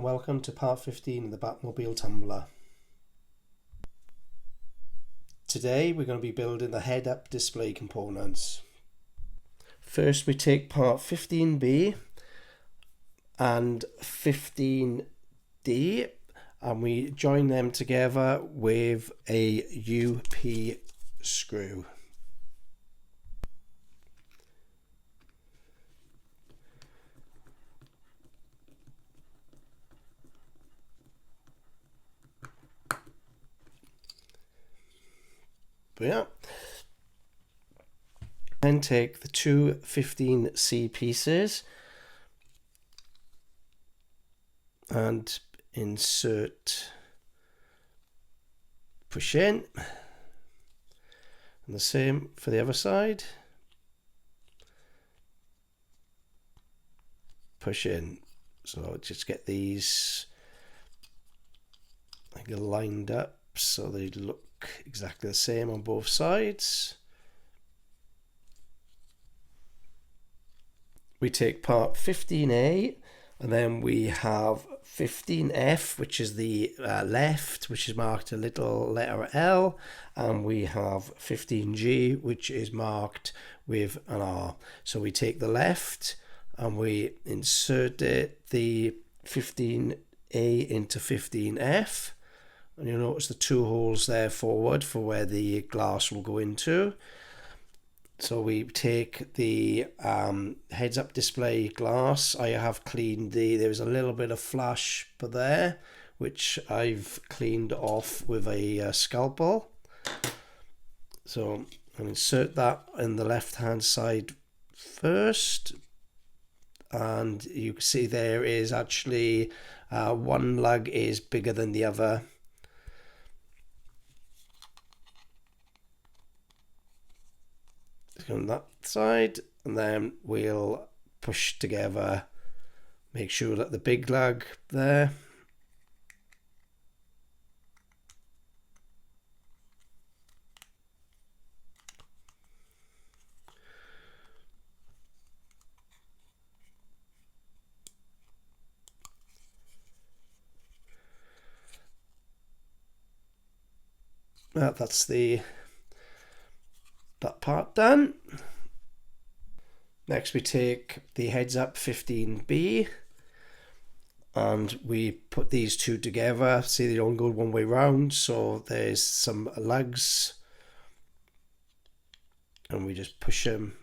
and welcome to part 15 of the Batmobile Tumbler. Today we're going to be building the head-up display components. First we take part 15B and 15D and we join them together with a UP screw. Yeah. Then take the two 15C pieces and insert, push in, and the same for the other side, push in. So just get these like lined up so they look exactly the same on both sides. We take part 15A and then we have 15F, which is the left, which is marked a little letter L, and we have 15G, which is marked with an R. So we take the left and we insert the 15A into 15F. And you'll notice the two holes there forward for where the glass will go into. So we take the heads-up display glass. I have cleaned there was a little bit of flash there, which I've cleaned off with a scalpel. So I'll insert that in the left-hand side first. And you can see there is actually one lug is bigger than the other. On that side, and then we'll push together, make sure that the big lug there that's that part done. Next we take the heads up 15B and we put these two together. See, they don't go one way round, so there's some lugs and we just push them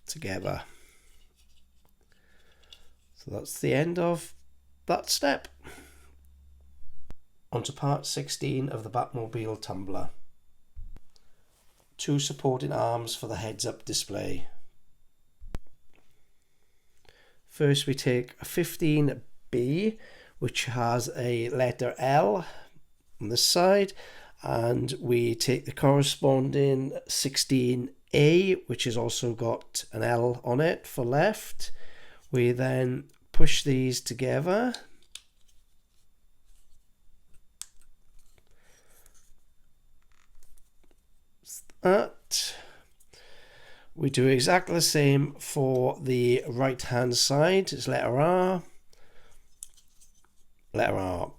together. So that's the end of that step. On to part 16 of the Batmobile Tumbler. Two supporting arms for the heads-up display. First we take a 15B, which has a letter L on this side, and we take the corresponding 16A, which has also got an L on it for left. We then push these together. We do exactly the same for the right hand side. It's letter R, letter R.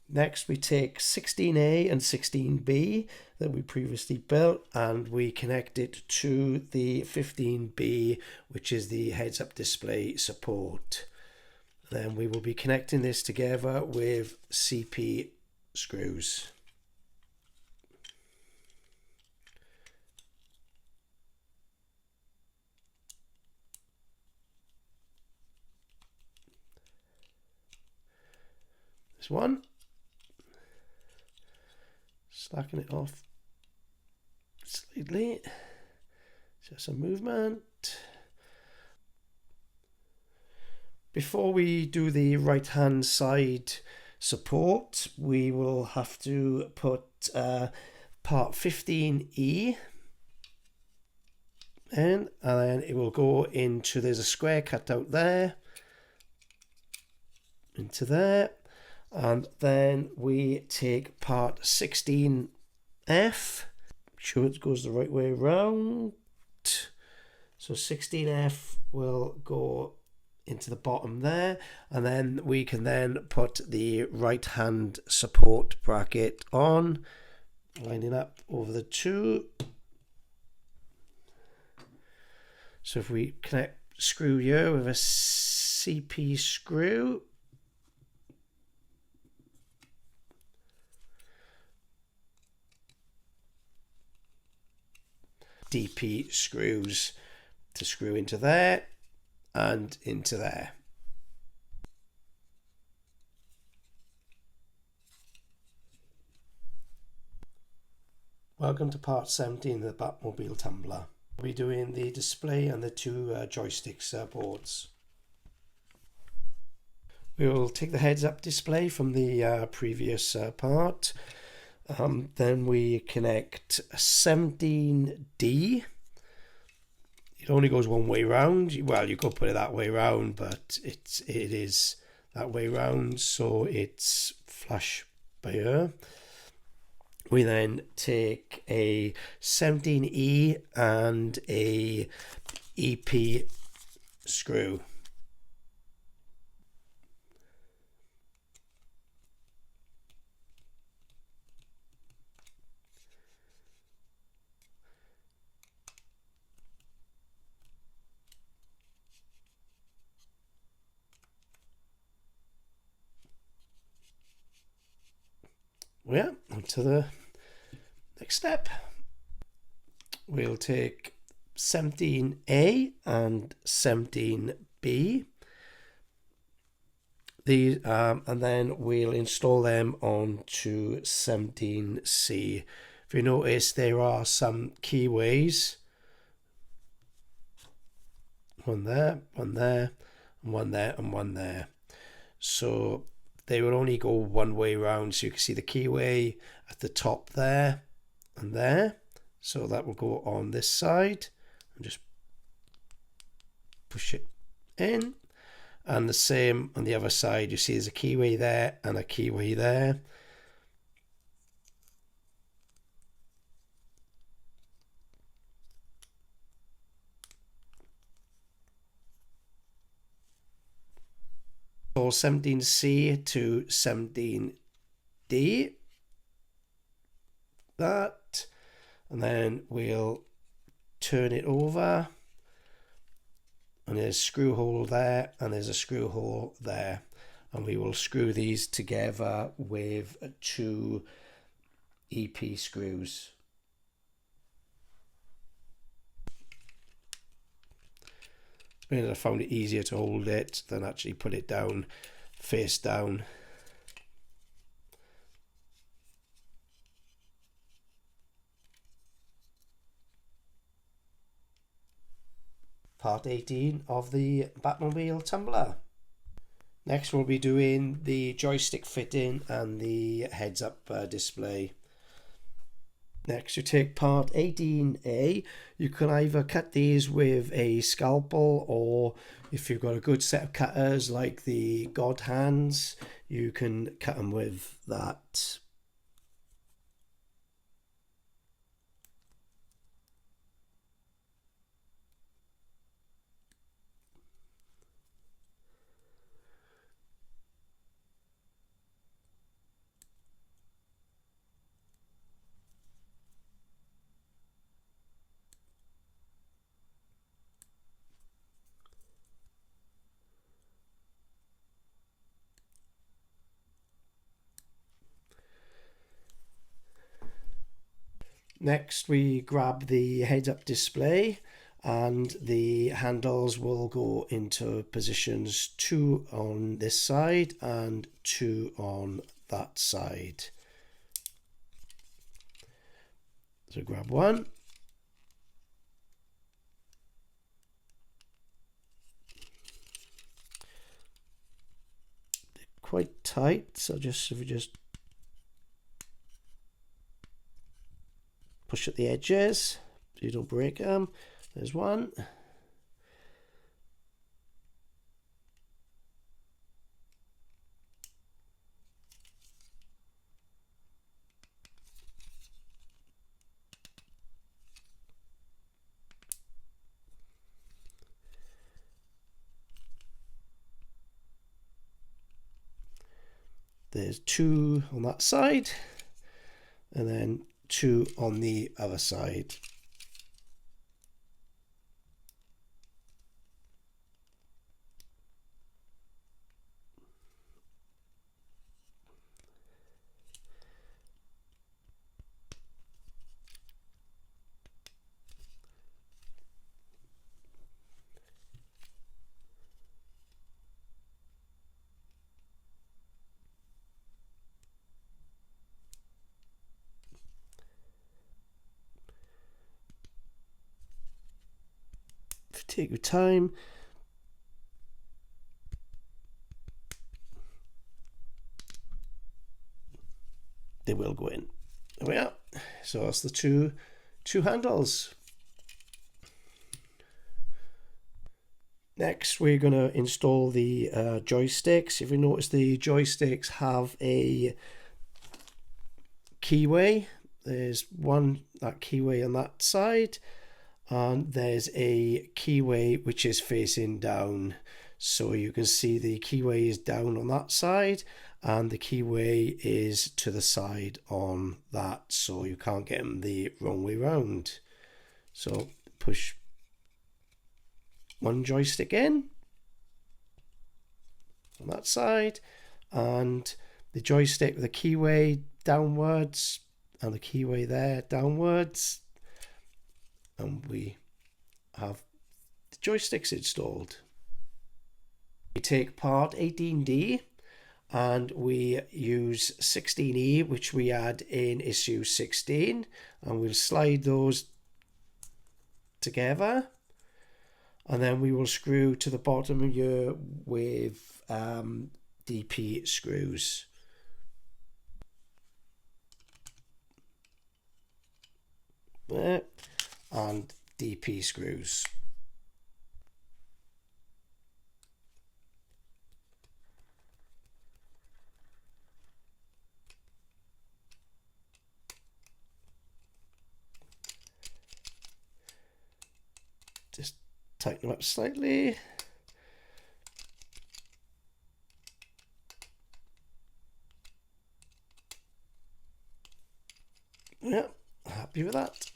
Next we take 16A and 16B that we previously built and we connect it to the 15B, which is the heads-up display support. Then we will be connecting this together with CP screws. This one. Slacking it off slightly, just some movement. Before we do the right hand side support, we will have to put part 15E in, and then it will go into, there's a square cut out there, into there, and then we take part 16F, sure it goes the right way around. So 16F will go into the bottom there, and then we can then put the right hand support bracket on, lining up over the two. So if we connect screw here with a CP screw, DP screws to screw into there and into there. Welcome to part 17 of the Batmobile Tumbler. We'll be doing the display and the two joysticks boards. We will take the heads-up display from the previous part. Then we connect 17D. It only goes one way round. Well, you could put it that way round, but it is that way round, so it's flush by here. We then take a 17E and a EP screw. Yeah, on to the next step. We'll take 17A and 17B. These, and then we'll install them onto 17C. If you notice, there are some keyways. One there, one there, and one there, and one there. So they will only go one way round, so you can see the keyway at the top there and there. So that will go on this side and just push it in. And the same on the other side, you see there's a keyway there and a keyway there. So 17C to 17D, that, and then we'll turn it over, and there's a screw hole there and there's a screw hole there, and we will screw these together with two EP screws. I found it easier to hold it than actually put it down, face down. Part 18 of the Batmobile Tumbler. Next we'll be doing the joystick fitting and the heads-up display. Next, you take part 18A. You can either cut these with a scalpel, or if you've got a good set of cutters like the God Hands, you can cut them with that. Next, we grab the heads-up display, and the handles will go into positions 2 on this side and 2 on that side. So grab one. They're quite tight, so if we just push at the edges so you don't break them. There's one. There's two on that side, and then two on the other side. Take your time. They will go in. There we are. So that's the two handles. Next, we're going to install the joysticks. If you notice, the joysticks have a keyway. There's that keyway on that side, and there's a keyway which is facing down. So you can see the keyway is down on that side, and the keyway is to the side on that, so you can't get them the wrong way round. So push one joystick in on that side, and the joystick with the keyway downwards, and the keyway there downwards, and we have the joysticks installed. We take part 18D and we use 16E, which we had in issue 16, and we'll slide those together, and then we will screw to the bottom here with DP screws. There, and DP screws. Just tighten them up slightly. Yeah, happy with that.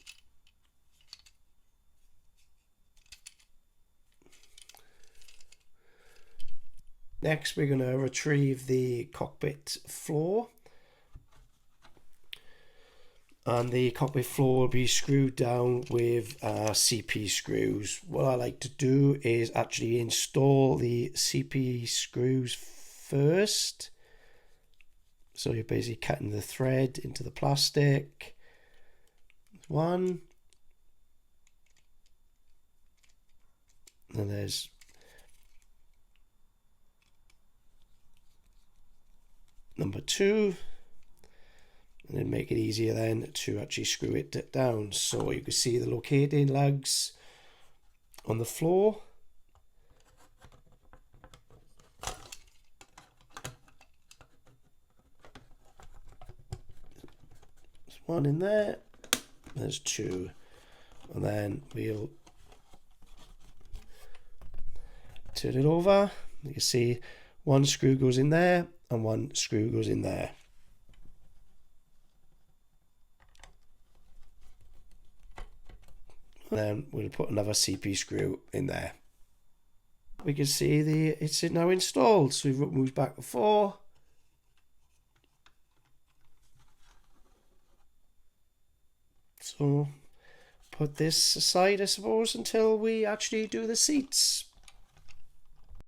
Next, we're going to retrieve the cockpit floor, and the cockpit floor will be screwed down with CP screws. What I like to do is actually install the CP screws first. So you're basically cutting the thread into the plastic. One, and there's number two, and then make it easier then to actually screw it down. So you can see the locating lugs on the floor. There's one in there, there's two, and then we'll turn it over. You can see one screw goes in there and one screw goes in there. And then we'll put another CP screw in there. We can see it's now installed. So we've moved back to 4. So put this aside, I suppose, until we actually do the seats.